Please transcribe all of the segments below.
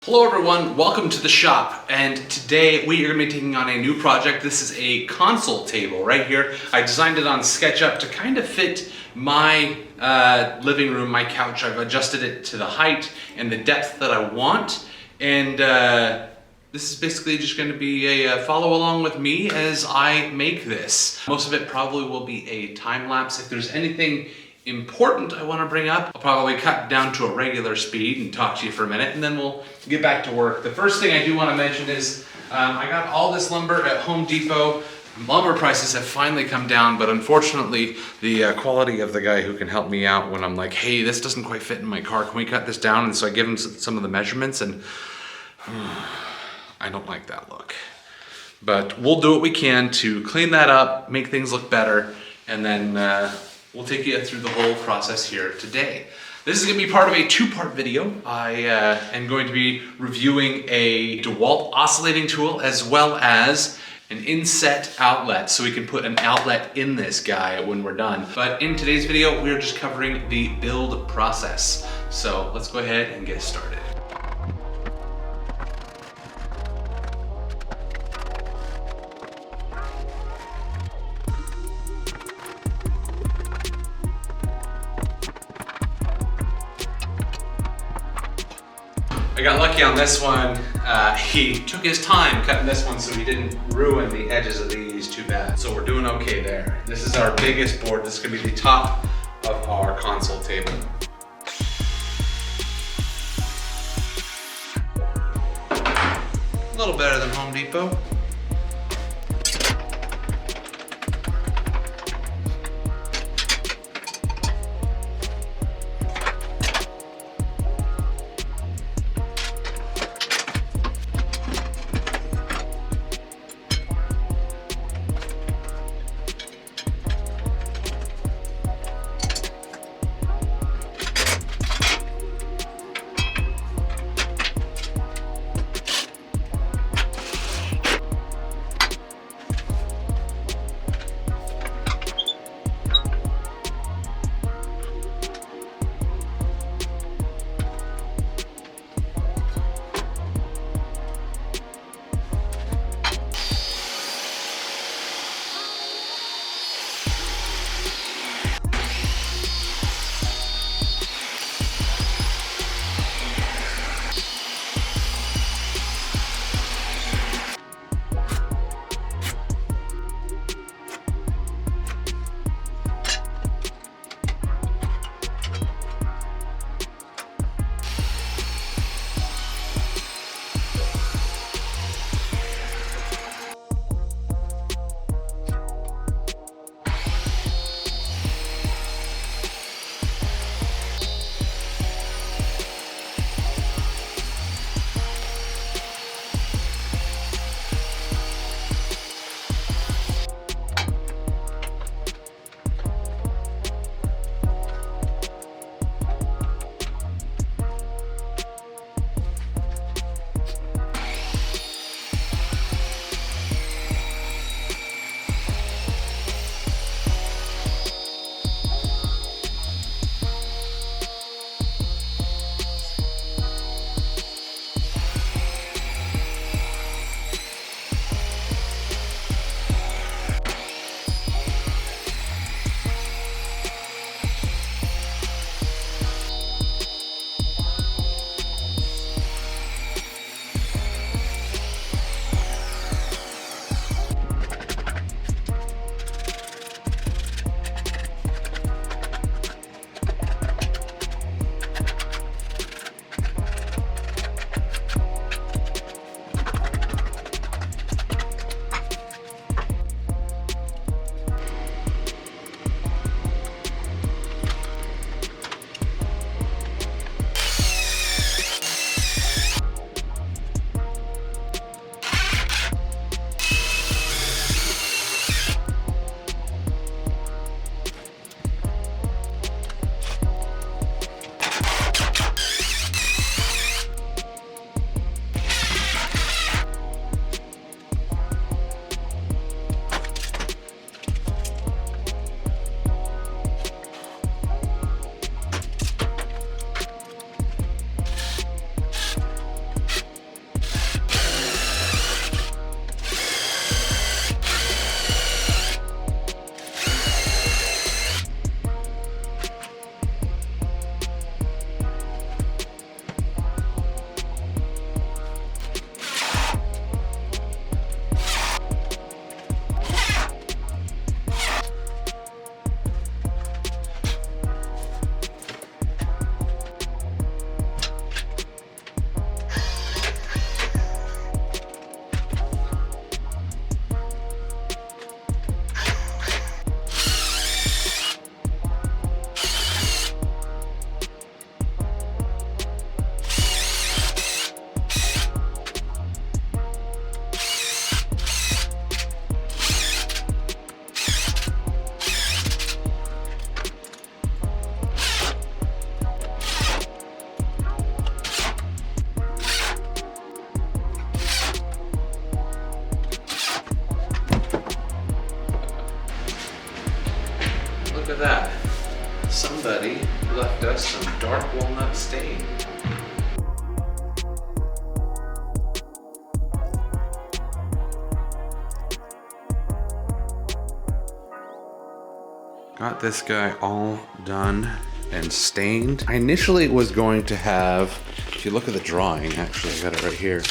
Hello everyone, welcome to the shop, and today we are going to be taking on a new project. This is a console table right here. I designed it on SketchUp to kind of fit my living room, my couch. I've adjusted it to the height and the depth that I want, and this is basically just going to be a follow along with me as I make this. Most of it probably will be a time lapse. If there's anything important I want to bring up, I'll probably cut down to a regular speed and talk to you for a minute, and then we'll get back to work. The first thing I do want to mention is I got all this lumber at Home Depot. Lumber prices have finally come down, but unfortunately the quality of the guy who can help me out when I'm like, hey, this doesn't quite fit in my car, can we cut this down? And so I give him some of the measurements, and I don't like that look. But we'll do what we can to clean that up, make things look better, and then we'll take you through the whole process here today. This is going to be part of a two-part video. I am going to be reviewing a DeWalt oscillating tool as well as an inset outlet, so we can put an outlet in this guy when we're done. But in today's video, we're just covering the build process. So let's go ahead and get started. I got lucky on this one. He took his time cutting this one so he didn't ruin the edges of these too bad. So we're doing okay there. This is our biggest board. This is gonna be the top of our console table. A little better than Home Depot. somebody left us some dark walnut stain. Got this guy all done and stained. I initially was going to have, if you look at the drawing, actually I got it right here.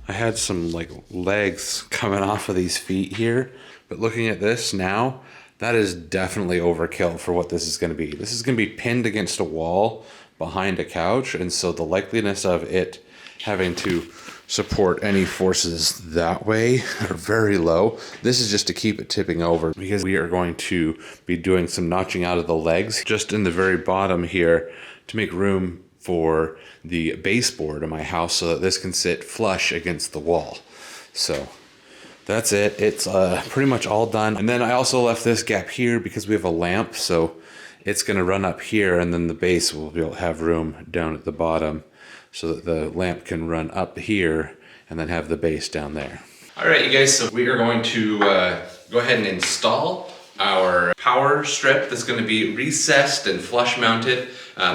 I had some like legs coming off of these feet here, but looking at this now, that is definitely overkill for what this is gonna be. This is gonna be pinned against a wall behind a couch, and so the likeliness of it having to support any forces that way are very low. This is just to keep it tipping over, because we are going to be doing some notching out of the legs just in the very bottom here to make room for the baseboard in my house so that this can sit flush against the wall. So that's it. It's pretty much all done. And then I also left this gap here because we have a lamp, so it's gonna run up here, and then the base will be able to have room down at the bottom so that the lamp can run up here and then have the base down there. All right, you guys, so we are going to go ahead and install our power strip that's gonna be recessed and flush mounted.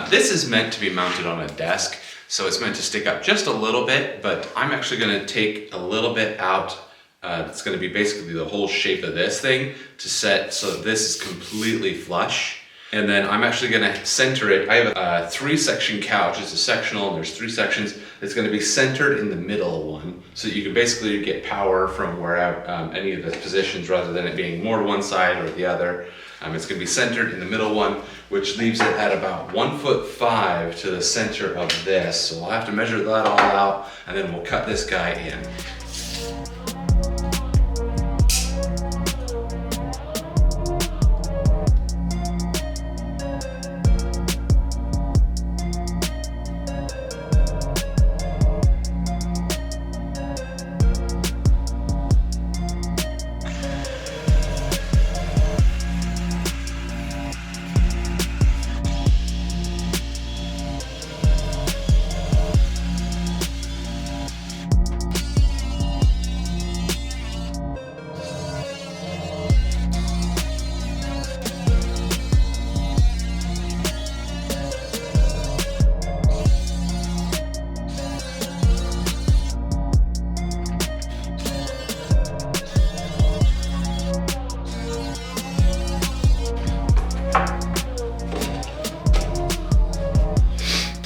This is meant to be mounted on a desk, so it's meant to stick up just a little bit, but I'm actually gonna take a little bit out. It's gonna be basically the whole shape of this thing to set so that this is completely flush. And then I'm actually gonna center it. I have a 3-section couch. It's a sectional, and there's 3 sections. It's gonna be centered in the middle one, so that you can basically get power from wherever, any of the positions, rather than it being more to one side or the other. It's gonna be centered in the middle one, which leaves it at about 1'5" to the center of this. So we'll have to measure that all out, and then we'll cut this guy in.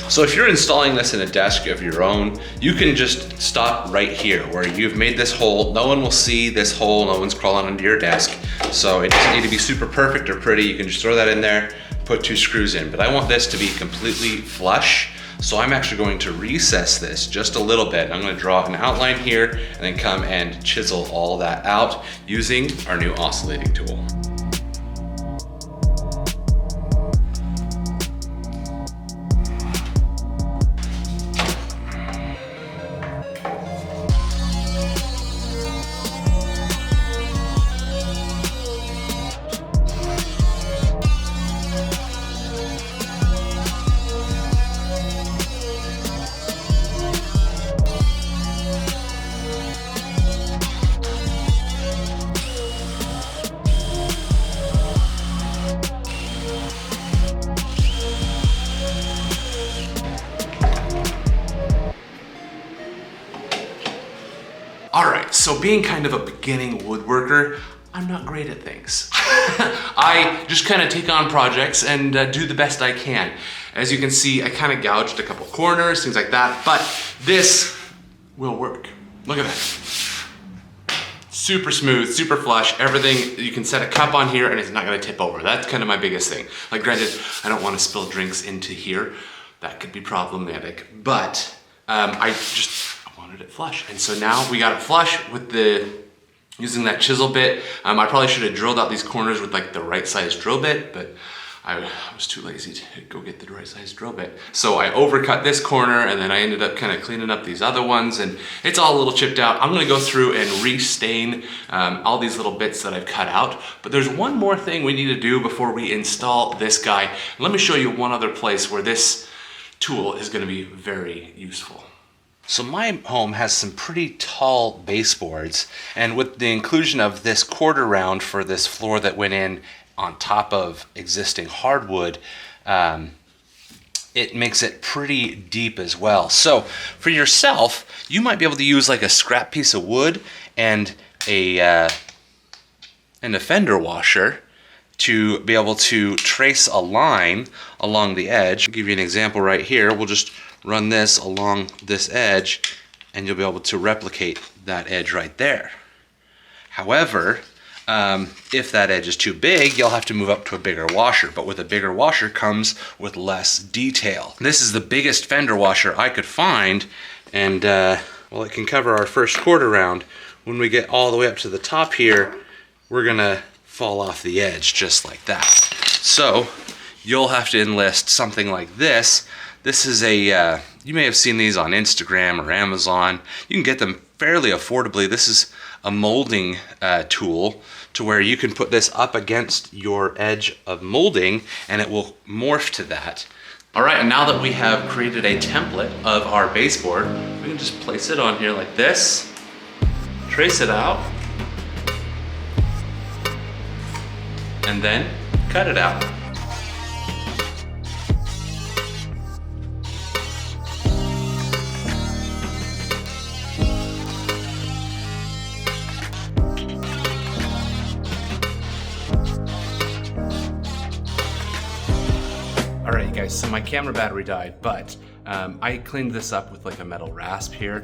So if you're installing this in a desk of your own, you can just stop right here where you've made this hole. No one will see this hole, no one's crawling under your desk. So it doesn't need to be super perfect or pretty. You can just throw that in there, put 2 screws in. But I want this to be completely flush. So I'm actually going to recess this just a little bit. I'm gonna draw an outline here and then come and chisel all that out using our new oscillating tool. All right, so being kind of a beginning woodworker, I'm not great at things. I just kind of take on projects and do the best I can. As you can see, I kind of gouged a couple corners, things like that, but this will work. Look at that. Super smooth, super flush, everything. You can set a cup on here and it's not gonna tip over. That's kind of my biggest thing. Like granted, I don't wanna spill drinks into here. That could be problematic, but I wanted it flush. And so now we got it flush with using that chisel bit. I probably should have drilled out these corners with like the right size drill bit, but I was too lazy to go get the right size drill bit. So I overcut this corner and then I ended up kind of cleaning up these other ones and it's all a little chipped out. I'm gonna go through and restain all these little bits that I've cut out. But there's one more thing we need to do before we install this guy. Let me show you one other place where this tool is gonna be very useful. So my home has some pretty tall baseboards, and with the inclusion of this quarter round for this floor that went in on top of existing hardwood, it makes it pretty deep as well. So for yourself, you might be able to use like a scrap piece of wood and a fender washer to be able to trace a line along the edge. I'll give you an example right here. We'll just run this along this edge and you'll be able to replicate that edge right there. However, if that edge is too big, you'll have to move up to a bigger washer. But with a bigger washer comes with less detail. This is the biggest fender washer I could find, and well, it can cover our first quarter round. When we get all the way up to the top here, we're gonna fall off the edge just like that. So you'll have to enlist something like this. This is a, you may have seen these on Instagram or Amazon. You can get them fairly affordably. This is a molding tool to where you can put this up against your edge of molding and it will morph to that. All right, and now that we have created a template of our baseboard, we can just place it on here like this, trace it out, and then cut it out. All right, you guys, so my camera battery died, but I cleaned this up with like a metal rasp here.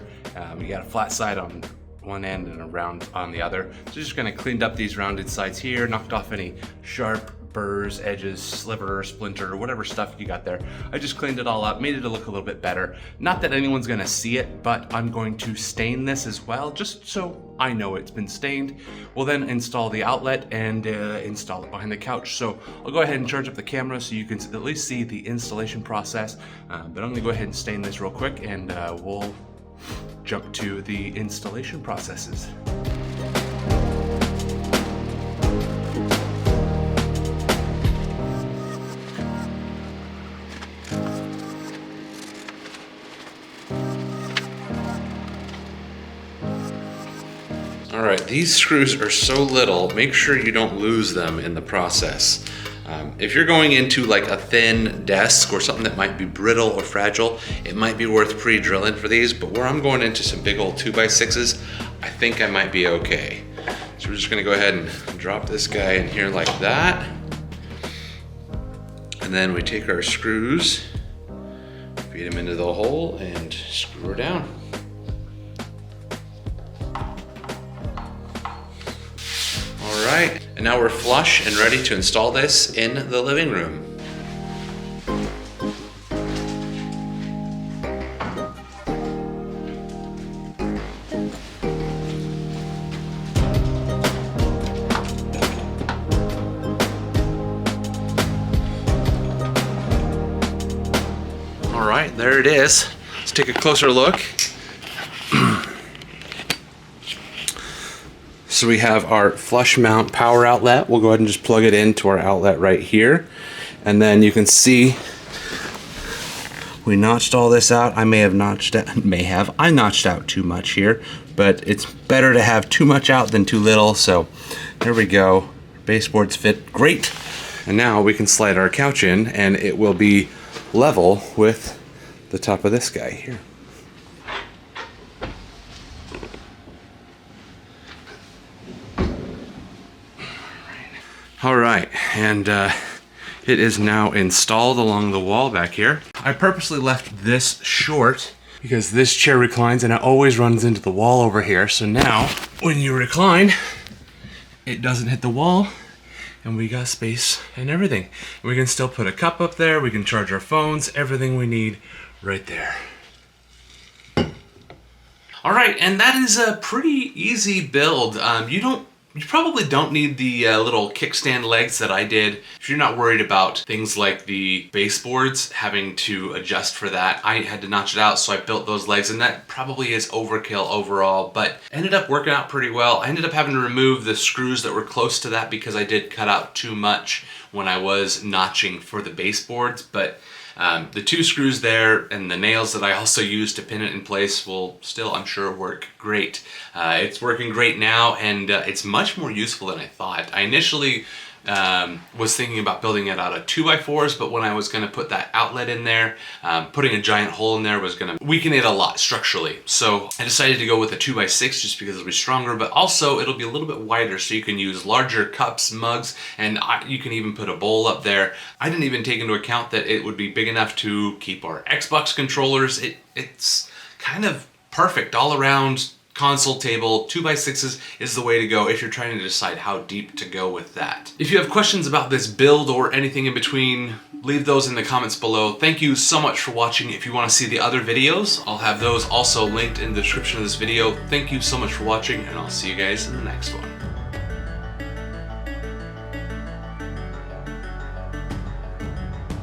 You got a flat side on one end and a round on the other. So just kind of cleaned up these rounded sides here, knocked off any sharp burrs, edges, sliver, splinter, whatever stuff you got there. I just cleaned it all up, made it look a little bit better. Not that anyone's gonna see it, but I'm going to stain this as well, just so I know it's been stained. We'll then install the outlet and install it behind the couch. So I'll go ahead and charge up the camera so you can at least see the installation process. But I'm gonna go ahead and stain this real quick and we'll jump to the installation processes. All right, these screws are so little, make sure you don't lose them in the process. If you're going into like a thin desk or something that might be brittle or fragile, it might be worth pre-drilling for these, but where I'm going into some big old 2x6s, I think I might be okay. So we're just gonna go ahead and drop this guy in here like that. And then we take our screws, feed them into the hole and screw her down. All right, and now we're flush and ready to install this in the living room. All right, there it is. Let's take a closer look. So we have our flush mount power outlet. We'll go ahead and just plug it into our outlet right here. And then you can see we notched all this out. I notched out too much here, but it's better to have too much out than too little. So there we go. Baseboards fit great. And now we can slide our couch in and it will be level with the top of this guy here. All right, and it is now installed along the wall back here. I purposely left this short because this chair reclines and it always runs into the wall over here. So now when you recline, it doesn't hit the wall and we got space and everything. We can still put a cup up there. We can charge our phones, everything we need right there. All right, and that is a pretty easy build. You probably don't need the little kickstand legs that I did. If you're not worried about things like the baseboards, having to adjust for that, I had to notch it out, so I built those legs, and that probably is overkill overall, but ended up working out pretty well. I ended up having to remove the screws that were close to that because I did cut out too much when I was notching for the baseboards, but the two screws there and the nails that I also used to pin it in place will still, I'm sure, work great. It's working great now, and it's much more useful than I thought. I initially was thinking about building it out of 2x4s, but when I was going to put that outlet in there, putting a giant hole in there was going to weaken it a lot structurally. So I decided to go with a 2x6 just because it'll be stronger, but also it'll be a little bit wider, so you can use larger cups, mugs, and you can even put a bowl up there. I didn't even take into account that it would be big enough to keep our Xbox controllers. It's kind of perfect all around. Console table, 2x6s is the way to go if you're trying to decide how deep to go with that. If you have questions about this build or anything in between, leave those in the comments below. Thank you so much for watching. If you want to see the other videos, I'll have those also linked in the description of this video. Thank you so much for watching, and I'll see you guys in the next one.